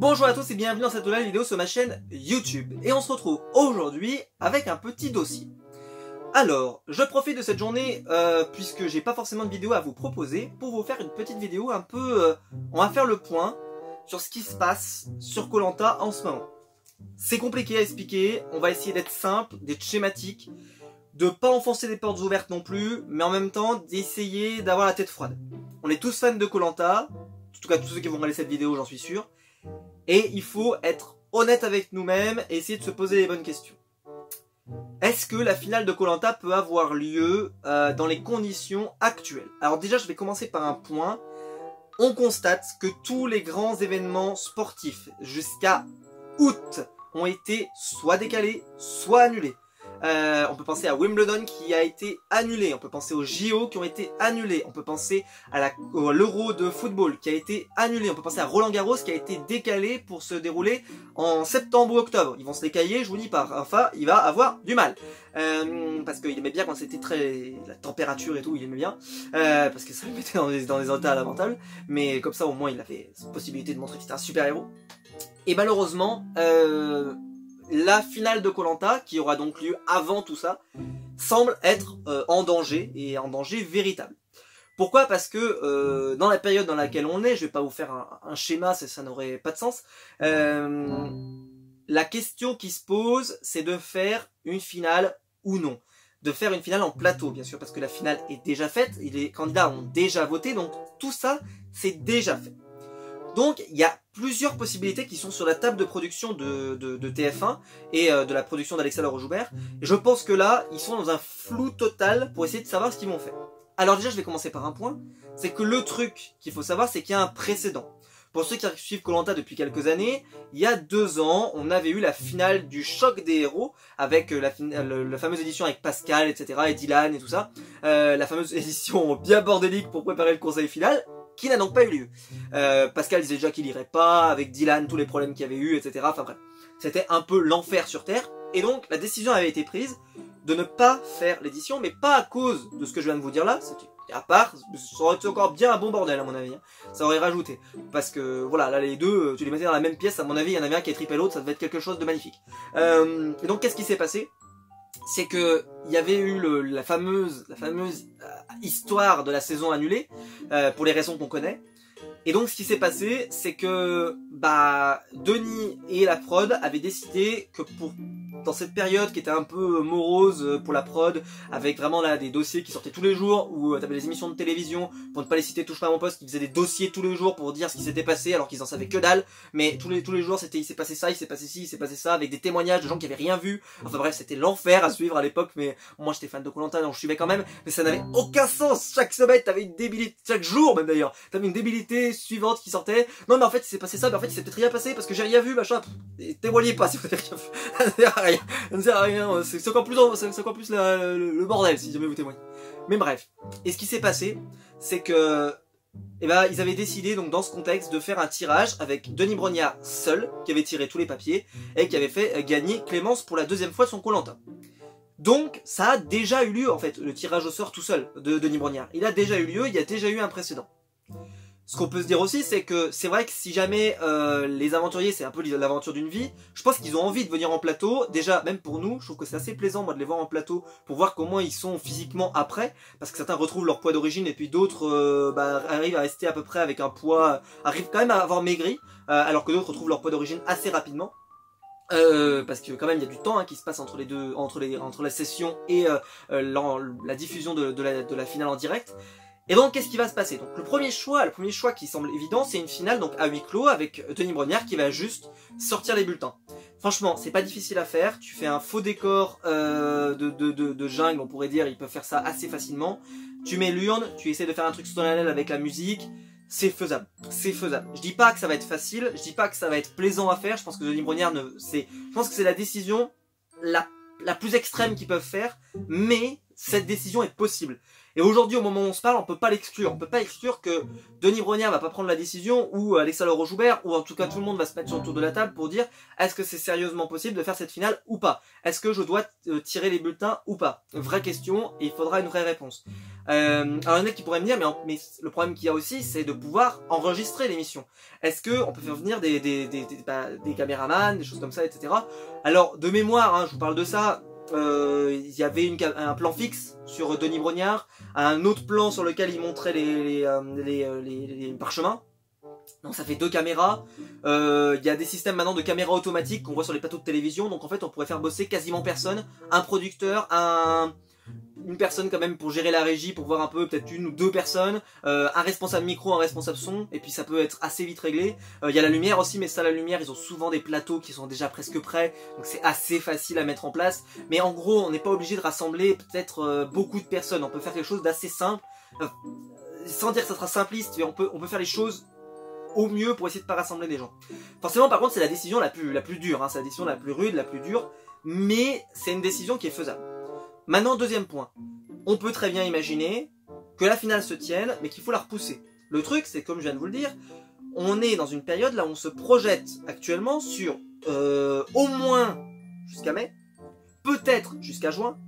Bonjour à tous et bienvenue dans cette nouvelle vidéo sur ma chaîne YouTube. Et on se retrouve aujourd'hui avec un petit dossier. Alors, je profite de cette journée, puisque j'ai pas forcément de vidéo à vous proposer, pour vous faire une petite vidéo un peu... on va faire le point sur ce qui se passe sur Koh Lanta en ce moment. C'est compliqué à expliquer, on va essayer d'être simple, d'être schématique, de pas enfoncer des portes ouvertes non plus, mais en même temps d'essayer d'avoir la tête froide. On est tous fans de Koh Lanta, en tout cas tous ceux qui vont regarder cette vidéo, j'en suis sûr. Et il faut être honnête avec nous-mêmes et essayer de se poser les bonnes questions. Est-ce que la finale de Koh Lanta peut avoir lieu dans les conditions actuelles? Alors déjà, je vais commencer par un point. On constate que tous les grands événements sportifs jusqu'à août ont été soit décalés, soit annulés. On peut penser à Wimbledon qui a été annulé, on peut penser aux JO qui ont été annulés, on peut penser à l'Euro de football qui a été annulé, on peut penser à Roland Garros qui a été décalé pour se dérouler en septembre ou octobre. Ils vont se décailler, je vous dis pas, enfin il va avoir du mal. Parce qu'il aimait bien quand c'était très... la température et tout, il aimait bien, parce que ça le mettait dans des états lamentables, mais comme ça au moins il avait cette possibilité de montrer que c'était un super héros. Et malheureusement, la finale de Koh Lanta, qui aura donc lieu avant tout ça, semble être en danger, et en danger véritable. Pourquoi? Parce que dans la période dans laquelle on est, je vais pas vous faire un schéma, ça n'aurait pas de sens, la question qui se pose, c'est de faire une finale ou non. De faire une finale en plateau, bien sûr, parce que la finale est déjà faite, les candidats ont déjà voté, donc tout ça, c'est déjà fait. Donc il y a plusieurs possibilités qui sont sur la table de production de TF1 et de la production d'Alexa Laroche-Joubert. Et je pense que là, ils sont dans un flou total pour essayer de savoir ce qu'ils vont faire. Alors déjà, je vais commencer par un point. C'est que le truc qu'il faut savoir, c'est qu'il y a un précédent. Pour ceux qui suivent Koh Lanta depuis quelques années, il y a 2 ans, on avait eu la finale du choc des héros avec la fameuse édition avec Pascal, etc. et Dylan et tout ça. La fameuse édition bien bordélique pour préparer le conseil final, qui n'a donc pas eu lieu. Pascal disait déjà qu'il irait pas, avec Dylan, tous les problèmes qu'il y avait eu, etc. Enfin bref, c'était un peu l'enfer sur Terre. Et donc, la décision avait été prise de ne pas faire l'édition, mais pas à cause de ce que je viens de vous dire là, c'était à part, ça aurait été encore bien un bon bordel à mon avis, hein. Ça aurait rajouté. Parce que, voilà, là les deux, tu les mettais dans la même pièce, à mon avis, il y en avait un qui est trippé l'autre, ça devait être quelque chose de magnifique. Et donc, qu'est-ce qui s'est passé? C'est que il y avait eu la fameuse histoire de la saison annulée, pour les raisons qu'on connaît. Et donc ce qui s'est passé, c'est que Denis et la prod avaient décidé que dans cette période qui était un peu morose pour la prod, avec vraiment là des dossiers qui sortaient tous les jours, où t'avais les émissions de télévision, pour ne pas les citer, touche pas à mon poste, qui faisaient des dossiers tous les jours pour dire ce qui s'était passé alors qu'ils en savaient que dalle, mais tous les jours c'était il s'est passé ça, il s'est passé ci, il s'est passé ça, avec des témoignages de gens qui avaient rien vu. Enfin bref, c'était l'enfer à suivre à l'époque, mais moi j'étais fan de Koh Lanta donc je suivais quand même, mais ça n'avait aucun sens. Chaque semaine t'avais une débilité, chaque jour même d'ailleurs, t'avais une débilité suivante qui sortait. Non mais en fait il s'est passé ça, mais en fait il s'est peut-être rien passé parce que j'ai rien vu, machin. Témoignez pas si vous avez rien vu. Ça ne sert à rien. Ça ne sert à rien. C'est encore plus le bordel si jamais vous témoignez. Mais bref. Et ce qui s'est passé, c'est que ils avaient décidé donc dans ce contexte de faire un tirage avec Denis Brognard seul, qui avait tiré tous les papiers et qui avait fait gagner Clémence pour la 2e fois de son Koh Lanta. Donc ça a déjà eu lieu en fait, le tirage au sort tout seul de Denis Brognard. Il a déjà eu lieu, il y a déjà eu un précédent. Ce qu'on peut se dire aussi, c'est que c'est vrai que si jamais les aventuriers, c'est un peu l'aventure d'une vie, je pense qu'ils ont envie de venir en plateau. Déjà, même pour nous, je trouve que c'est assez plaisant moi de les voir en plateau pour voir comment ils sont physiquement après, parce que certains retrouvent leur poids d'origine et puis d'autres arrivent à rester à peu près avec un poids, arrivent quand même à avoir maigri, alors que d'autres retrouvent leur poids d'origine assez rapidement. Parce que quand même il y a du temps qui se passe entre les deux, entre la session et la diffusion de la finale en direct. Et donc qu'est-ce qui va se passer? Donc le premier choix qui semble évident, c'est une finale donc à huis clos avec Denis Brognard qui va juste sortir les bulletins. Franchement, c'est pas difficile à faire. Tu fais un faux décor de jungle, on pourrait dire, ils peuvent faire ça assez facilement. Tu mets l'urne, tu essaies de faire un truc solennel avec la musique. C'est faisable, c'est faisable. Je dis pas que ça va être facile, je dis pas que ça va être plaisant à faire. Je pense que Denis Brognard je pense que c'est la décision la plus extrême qu'ils peuvent faire, mais cette décision est possible. Et aujourd'hui, au moment où on se parle, on peut pas l'exclure. On peut pas exclure que Denis Brognard va pas prendre la décision, ou Alexa Laroche-Joubert, ou en tout cas tout le monde va se mettre sur le tour de la table pour dire est-ce que c'est sérieusement possible de faire cette finale ou pas? Est-ce que je dois tirer les bulletins ou pas? Vraie question, et il faudra une vraie réponse. Alors il y en a qui pourraient me dire, mais le problème qu'il y a aussi, c'est de pouvoir enregistrer l'émission. Est-ce que on peut faire venir des caméramans, des choses comme ça, etc. Alors de mémoire, hein, je vous parle de ça. Il y avait un plan fixe sur Denis Brognard, un autre plan sur lequel il montrait les parchemins. Donc ça fait 2 caméras. Il y a des systèmes maintenant de caméras automatiques qu'on voit sur les plateaux de télévision. Donc en fait on pourrait faire bosser quasiment personne. Un producteur, une personne quand même pour gérer la régie, pour voir un peu, peut-être 1 ou 2 personnes, un responsable micro, un responsable son, et puis ça peut être assez vite réglé. Il y a la lumière aussi, mais ça, la lumière, ils ont souvent des plateaux qui sont déjà presque prêts, donc c'est assez facile à mettre en place. Mais en gros, on n'est pas obligé de rassembler peut-être beaucoup de personnes, on peut faire quelque chose d'assez simple, sans dire que ça sera simpliste, mais on peut faire les choses au mieux pour essayer de pas rassembler des gens. Forcément, par contre, c'est la décision la plus dure, hein, c'est la décision la plus rude, la plus dure, mais c'est une décision qui est faisable. Maintenant, deuxième point. On peut très bien imaginer que la finale se tienne, mais qu'il faut la repousser. Le truc, c'est comme je viens de vous le dire, on est dans une période là où on se projette actuellement sur au moins jusqu'à mai, peut-être jusqu'à juin.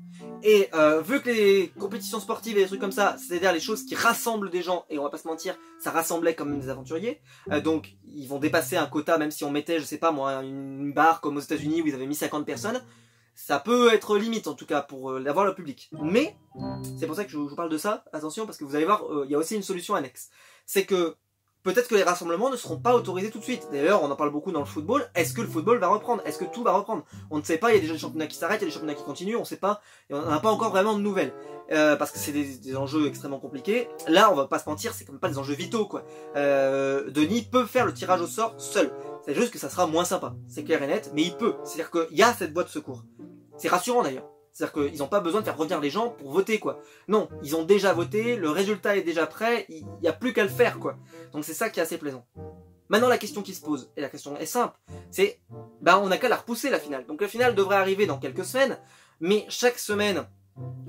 Et vu que les compétitions sportives et des trucs comme ça, c'est-à-dire les choses qui rassemblent des gens, et on va pas se mentir, ça rassemblait quand même des aventuriers, donc ils vont dépasser un quota, même si on mettait, je sais pas moi, une barre comme aux États-Unis où ils avaient mis 50 personnes. Ça peut être limite en tout cas pour avoir le public. Mais, c'est pour ça que je vous parle de ça, attention, parce que vous allez voir, il y a aussi une solution annexe. C'est que peut-être que les rassemblements ne seront pas autorisés tout de suite. D'ailleurs, on en parle beaucoup dans le football. Est-ce que le football va reprendre? Est-ce que tout va reprendre? On ne sait pas, il y a déjà des championnats qui s'arrêtent, il y a des championnats qui continuent, on ne sait pas, et on n'a pas encore vraiment de nouvelles. Parce que c'est des enjeux extrêmement compliqués. Là, on va pas se mentir, c'est quand même pas des enjeux vitaux, quoi. Denis peut faire le tirage au sort seul. C'est juste que ça sera moins sympa, c'est clair et net, mais il peut. C'est-à-dire qu'il y a cette boîte de secours. C'est rassurant d'ailleurs. C'est-à-dire qu'ils n'ont pas besoin de faire revenir les gens pour voter, quoi. Non, ils ont déjà voté, le résultat est déjà prêt, il n'y a plus qu'à le faire, quoi. Donc c'est ça qui est assez plaisant. Maintenant, la question qui se pose, et la question est simple, c'est, on n'a qu'à la repousser, la finale. Donc la finale devrait arriver dans quelques semaines, mais chaque semaine,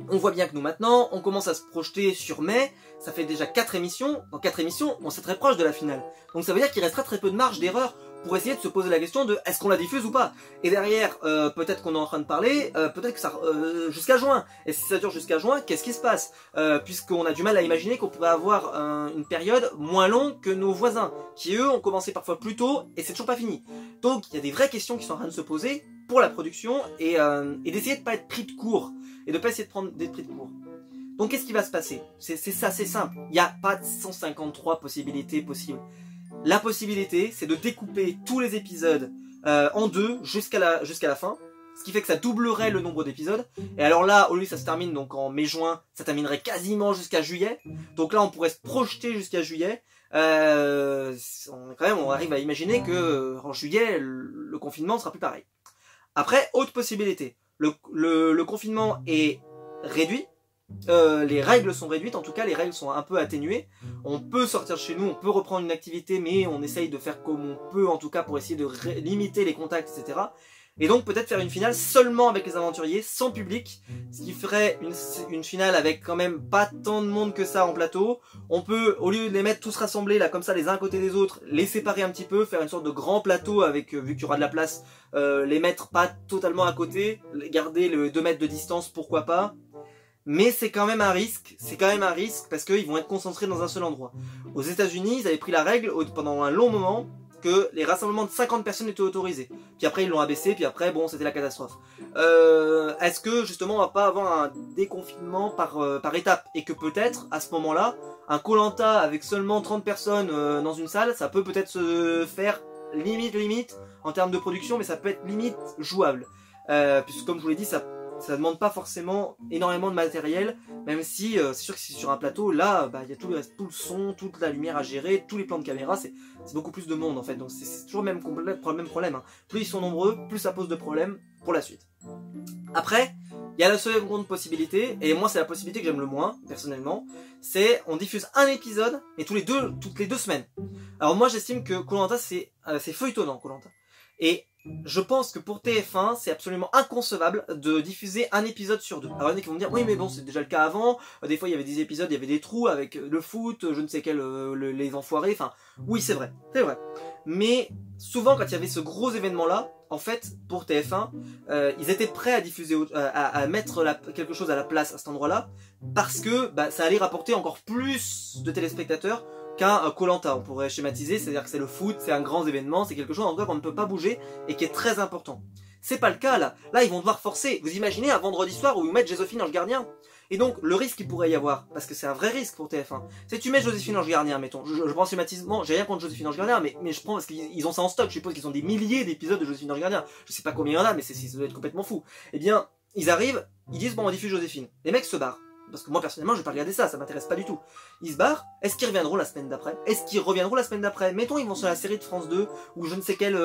on voit bien que nous maintenant, on commence à se projeter sur mai, ça fait déjà 4 émissions, dans 4 émissions, on s'est très proche de la finale. Donc ça veut dire qu'il restera très peu de marge d'erreur pour essayer de se poser la question de est-ce qu'on la diffuse ou pas. Et derrière, peut-être qu'on est en train de parler, peut-être que ça jusqu'à juin. Et si ça dure jusqu'à juin, qu'est-ce qui se passe puisqu'on a du mal à imaginer qu'on pourrait avoir une période moins longue que nos voisins, qui eux ont commencé parfois plus tôt et c'est toujours pas fini. Donc il y a des vraies questions qui sont en train de se poser pour la production et d'essayer de pas être pris de court et de pas essayer d'être pris de court. Donc qu'est-ce qui va se passer? C'est ça, c'est simple. Il n'y a pas de 153 possibilités possibles. La possibilité, c'est de découper tous les épisodes en 2 jusqu'à la fin, ce qui fait que ça doublerait le nombre d'épisodes. Et alors là, au lieu ça se termine donc en mai-juin, ça terminerait quasiment jusqu'à juillet. Donc là, on pourrait se projeter jusqu'à juillet. On arrive à imaginer que en juillet, le confinement ne sera plus pareil. Après, autre possibilité, le confinement est réduit. Les règles sont réduites, en tout cas les règles sont un peu atténuées. On peut sortir de chez nous, on peut reprendre une activité, mais on essaye de faire comme on peut, en tout cas pour essayer de limiter les contacts, etc. Et donc peut-être faire une finale seulement avec les aventuriers, sans public, ce qui ferait une finale avec quand même pas tant de monde que ça en plateau. On peut, au lieu de les mettre tous rassemblés là comme ça les uns à côté des autres, les séparer un petit peu, faire une sorte de grand plateau avec, vu qu'il y aura de la place, les mettre pas totalement à côté, garder le 2 mètres de distance, pourquoi pas. Mais c'est quand même un risque, parce qu'ils vont être concentrés dans un seul endroit. Aux États-Unis, ils avaient pris la règle pendant un long moment que les rassemblements de 50 personnes étaient autorisés. Puis après ils l'ont abaissé, puis après bon c'était la catastrophe. Est-ce que justement on va pas avoir un déconfinement par étape et que peut-être à ce moment-là, un Koh-Lanta avec seulement 30 personnes dans une salle, ça peut peut-être se faire limite en termes de production, mais ça peut être limite jouable. Puisque comme je vous l'ai dit, ça demande pas forcément énormément de matériel, même si c'est sûr que c'est sur un plateau, là, il y a tout le son, toute la lumière à gérer, tous les plans de caméra, c'est beaucoup plus de monde en fait, donc c'est toujours le même problème. Hein. Plus ils sont nombreux, plus ça pose de problèmes pour la suite. Après, il y a la seconde possibilité, et moi c'est la possibilité que j'aime le moins, personnellement, c'est on diffuse un épisode, mais toutes les deux semaines. Alors moi j'estime que Koh-Lanta c'est feuilletonnant, Koh-Lanta. Et je pense que pour TF1, c'est absolument inconcevable de diffuser un épisode sur 2. Alors il y en a qui vont me dire, oui mais bon, c'est déjà le cas avant, des fois il y avait des épisodes, il y avait des trous avec le foot, je ne sais quel, les enfoirés, enfin, oui c'est vrai. Mais souvent quand il y avait ce gros événement-là, en fait, pour TF1, ils étaient prêts à diffuser, à mettre quelque chose à la place à cet endroit-là, parce que bah, ça allait rapporter encore plus de téléspectateurs qu'un Koh-Lanta, on pourrait schématiser, c'est-à-dire que c'est le foot, c'est un grand événement, c'est quelque chose en tout cas qu'on ne peut pas bouger et qui est très important. C'est pas le cas là. Là, ils vont devoir forcer. Vous imaginez un vendredi soir où ils mettent Joséphine Ange Gardien? Et donc, le risque qu'il pourrait y avoir, parce que c'est un vrai risque pour TF1, c'est que tu mets Joséphine Ange Gardien, mettons. Je prends schématiquement, j'ai rien contre Joséphine Ange Gardien, mais je prends parce qu'ils ont ça en stock. Je suppose qu'ils ont des milliers d'épisodes de Joséphine Ange Gardien. Je sais pas combien il y en a, mais ça doit être complètement fou. Eh bien, ils arrivent, ils disent bon, on diffuse Joséphine. Les mecs se barrent. Parce que moi personnellement je vais pas regarder ça m'intéresse pas du tout. Ils se barrent, est-ce qu'ils reviendront la semaine d'après? Mettons ils vont sur la série de France 2 ou je ne sais quel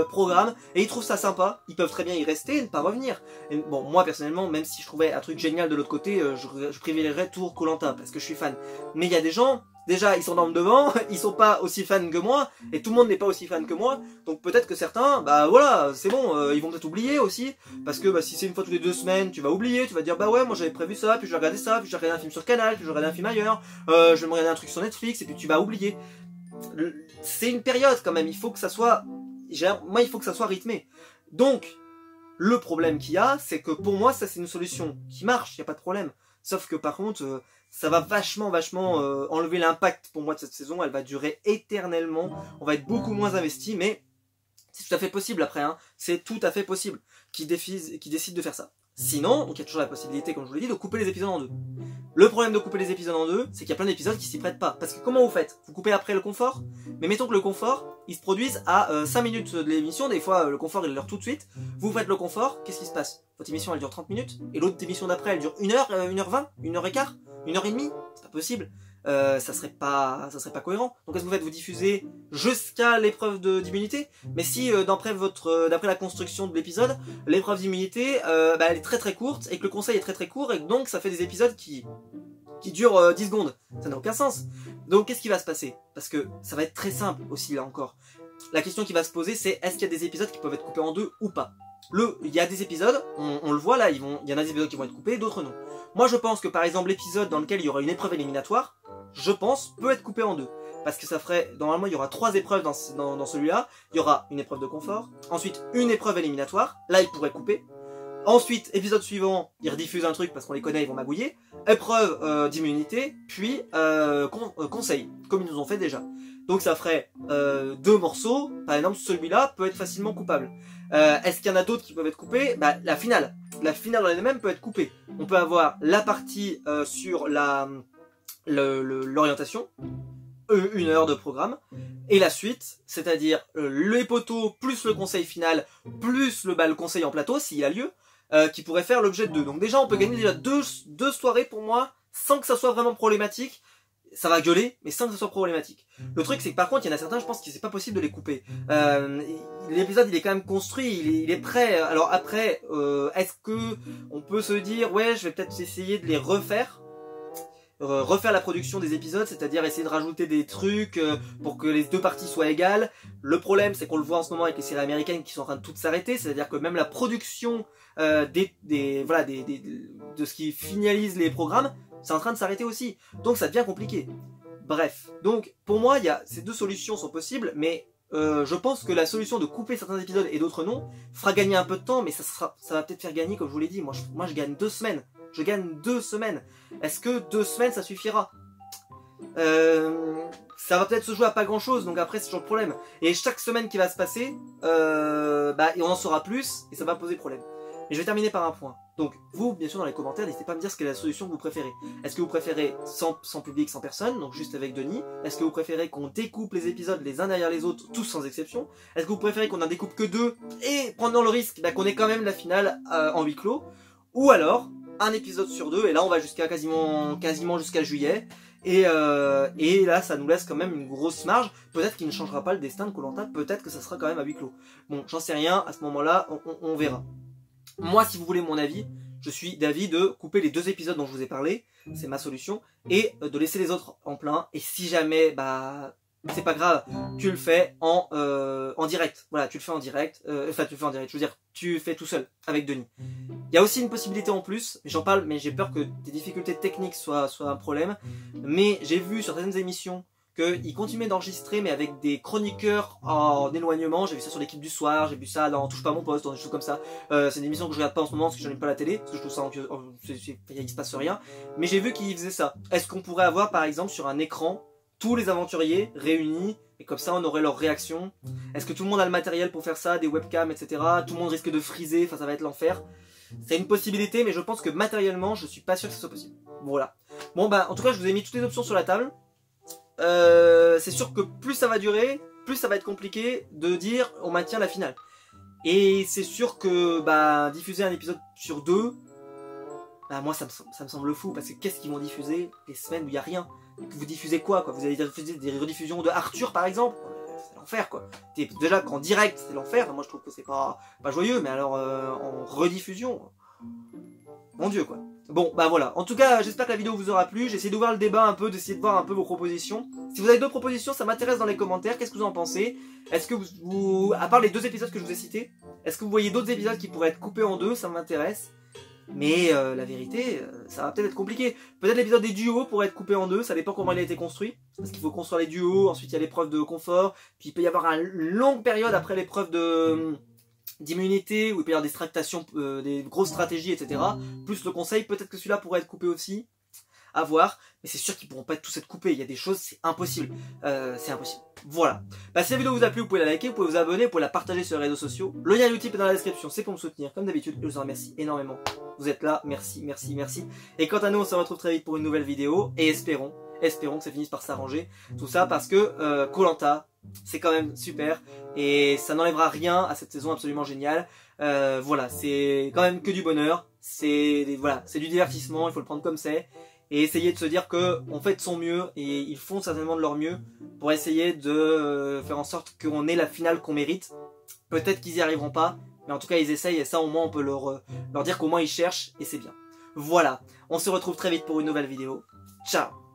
programme et ils trouvent ça sympa, ils peuvent très bien y rester et ne pas revenir. Et bon, moi personnellement, même si je trouvais un truc génial de l'autre côté, je privilégierais toujours Koh-Lanta parce que je suis fan. Mais il y a des gens, déjà ils s'endorment devant, ils sont pas aussi fans que moi et tout le monde n'est pas aussi fan que moi, donc peut-être que certains, bah voilà, c'est bon, ils vont peut-être oublier aussi, parce que bah, si c'est une fois toutes les 2 semaines, tu vas oublier, tu vas dire bah ouais, moi j'avais prévu ça, puis je vais regarder ça, puis je vais regarder un film sur Canal, puis je vais regarder un film ailleurs, je vais me regarder un truc sur Netflix, et puis tu vas oublier. C'est une période quand même, il faut que ça soit, moi il faut que ça soit rythmé. Donc, le problème qu'il y a, c'est que pour moi ça c'est une solution qui marche, il n'y a pas de problème. Sauf que par contre, ça va vachement enlever l'impact pour moi de cette saison, elle va durer éternellement, on va être beaucoup moins investi, mais c'est tout à fait possible après, hein. C'est tout à fait possible qu'ils décident de faire ça. Sinon, donc il y a toujours la possibilité, comme je vous l'ai dit, de couper les épisodes en 2. Le problème de couper les épisodes en 2, c'est qu'il y a plein d'épisodes qui s'y prêtent pas. Parce que comment vous faites? Vous coupez après le confort, mais mettons que le confort, il se produise à 5 minutes de l'émission, des fois le confort il l'heure tout de suite. Vous faites le confort, qu'est-ce qui se passe? Votre émission elle dure 30 minutes, et l'autre émission d'après elle dure 1 heure, 1h20, 1h15, 1h30, c'est pas possible. Ça serait pas cohérent. Donc qu'est-ce que vous faites? Vous diffusez jusqu'à l'épreuve d'immunité. Mais si d'après la construction de l'épisode, l'épreuve d'immunité, bah, elle est très courte et que le conseil est très court et que donc ça fait des épisodes qui durent 10 secondes. Ça n'a aucun sens. Donc qu'est-ce qui va se passer? Parce que ça va être très simple aussi là encore. La question qui va se poser c'est est-ce qu'il y a des épisodes qui peuvent être coupés en 2 ou pas? Il y a des épisodes, on le voit là, il y en a des épisodes qui vont être coupés, d'autres non. Moi je pense que par exemple l'épisode dans lequel il y aura une épreuve éliminatoire, je pense, peut être coupé en 2. Parce que ça ferait, normalement il y aura 3 épreuves dans celui-là. Il y aura une épreuve de confort, ensuite une épreuve éliminatoire, là il pourrait couper. Ensuite, épisode suivant, ils rediffusent un truc parce qu'on les connaît, ils vont magouiller. Épreuve d'immunité, puis conseil, comme ils nous ont fait déjà. Donc ça ferait 2 morceaux, par exemple celui-là peut être facilement coupable. Est-ce qu'il y en a d'autres qui peuvent être coupés? Bah, la finale en elle-même peut être coupée. On peut avoir la partie sur l'orientation, 1 heure de programme, et la suite, c'est-à-dire les poteaux plus le conseil final, plus le conseil en plateau, s'il a lieu, qui pourrait faire l'objet de 2. Donc déjà, on peut gagner déjà deux soirées pour moi, sans que ça soit vraiment problématique. Ça va gueuler, mais sans que ce soit problématique. Le truc, c'est que par contre, il y en a certains, je pense que c'est pas possible de les couper. L'épisode, il est quand même construit, il est prêt. Alors après, est-ce que on peut se dire, ouais, je vais peut-être essayer de les refaire la production des épisodes, c'est-à-dire essayer de rajouter des trucs pour que les 2 parties soient égales. Le problème, c'est qu'on le voit en ce moment avec les séries américaines qui sont en train de toutes s'arrêter, c'est-à-dire que même la production de ce qui finalise les programmes, c'est en train de s'arrêter aussi. Donc ça devient compliqué. Bref, donc pour moi, ces 2 solutions sont possibles, mais je pense que la solution de couper certains épisodes et d'autres non fera gagner un peu de temps, mais ça va peut-être faire gagner, comme je vous l'ai dit, moi je gagne 2 semaines. Je gagne 2 semaines. Est-ce que 2 semaines ça suffira? Ça va peut-être se jouer à pas grand chose, donc après c'est toujours le problème. Et chaque semaine qui va se passer, bah, on en saura plus et ça va poser problème. Mais je vais terminer par un point. Donc vous, bien sûr dans les commentaires, n'hésitez pas à me dire ce qu'est la solution que vous préférez. Est-ce que vous préférez sans public, sans personne, donc juste avec Denis? Est-ce que vous préférez qu'on découpe les épisodes les uns derrière les autres, tous sans exception? Est-ce que vous préférez qu'on en découpe que 2 et prenant le risque qu'on ait quand même la finale en huis clos? Ou alors un épisode sur 2, et là on va jusqu'à quasiment jusqu'à juillet, et là ça nous laisse quand même une grosse marge. Peut-être qu'il ne changera pas le destin de Koh-Lanta, peut-être que ça sera quand même à huis clos. Bon, j'en sais rien, à ce moment-là, on verra. Moi, si vous voulez mon avis, je suis d'avis de couper les 2 épisodes dont je vous ai parlé, c'est ma solution, et de laisser les autres en plein, et si jamais, bah, c'est pas grave, tu le fais en direct. Voilà, tu le fais en direct. Enfin, tu le fais en direct. Je veux dire, tu fais tout seul avec Denis. Il y a aussi une possibilité en plus. J'en parle, mais j'ai peur que des difficultés techniques soient un problème. Mais j'ai vu sur certaines émissions qu'ils continuaient d'enregistrer, mais avec des chroniqueurs en éloignement. J'ai vu ça sur l'équipe du soir. J'ai vu ça dans Touche pas mon poste, dans des choses comme ça. C'est une émission que je regarde pas en ce moment parce que j'allume pas la télé, parce que je trouve ça il se passe rien. Mais j'ai vu qu'ils faisaient ça. Est-ce qu'on pourrait avoir, par exemple, sur un écran tous les aventuriers réunis, et comme ça on aurait leur réaction? Est-ce que tout le monde a le matériel pour faire ça, des webcams, etc. Tout le monde risque de friser, enfin ça va être l'enfer. C'est une possibilité, mais je pense que matériellement, je suis pas sûr que ce soit possible. Voilà. Bon bah, en tout cas, je vous ai mis toutes les options sur la table. C'est sûr que plus ça va durer, plus ça va être compliqué de dire on maintient la finale. Et c'est sûr que bah, diffuser un épisode sur 2, bah moi ça me semble fou, parce que qu'est-ce qu'ils vont diffuser les semaines où il n'y a rien? Vous diffusez quoi? Vous allez diffuser des rediffusions de Arthur par exemple? C'est l'enfer quoi. Déjà qu'en direct c'est l'enfer, moi je trouve que c'est pas joyeux, mais alors en rediffusion, mon dieu quoi. Bon bah voilà, en tout cas j'espère que la vidéo vous aura plu, j'ai essayé d'ouvrir le débat un peu, d'essayer de voir un peu vos propositions. Si vous avez d'autres propositions, ça m'intéresse dans les commentaires, qu'est-ce que vous en pensez? Est-ce que vous, à part les 2 épisodes que je vous ai cités, est-ce que vous voyez d'autres épisodes qui pourraient être coupés en 2? Ça m'intéresse. Mais la vérité, ça va peut-être être compliqué. Peut-être l'épisode des duos pourrait être coupé en 2, ça dépend comment il a été construit. Parce qu'il faut construire les duos, ensuite il y a l'épreuve de confort, puis il peut y avoir une longue période après l'épreuve d'immunité, où il peut y avoir des tractations, des grosses stratégies, etc. Plus le conseil, peut-être que celui-là pourrait être coupé aussi. À voir, mais c'est sûr qu'ils pourront pas tous être coupés. Il y a des choses, c'est impossible. C'est impossible. Voilà. Bah, si la vidéo vous a plu, vous pouvez la liker, vous pouvez vous abonner, vous pouvez la partager sur les réseaux sociaux. Le lien YouTube est dans la description, c'est pour me soutenir, comme d'habitude. Je vous en remercie énormément. Vous êtes là, merci, merci, merci. Et quant à nous, on se retrouve très vite pour une nouvelle vidéo. Et espérons que ça finisse par s'arranger. Tout ça parce que Koh-Lanta, c'est quand même super. Et ça n'enlèvera rien à cette saison absolument géniale. Voilà, c'est quand même que du bonheur. Voilà, c'est du divertissement, il faut le prendre comme c'est. Et essayer de se dire que on fait de son mieux, et ils font certainement de leur mieux pour essayer de faire en sorte qu'on ait la finale qu'on mérite. Peut-être qu'ils y arriveront pas, mais en tout cas ils essayent, et ça au moins on peut leur dire qu'au moins ils cherchent, et c'est bien. Voilà, on se retrouve très vite pour une nouvelle vidéo. Ciao!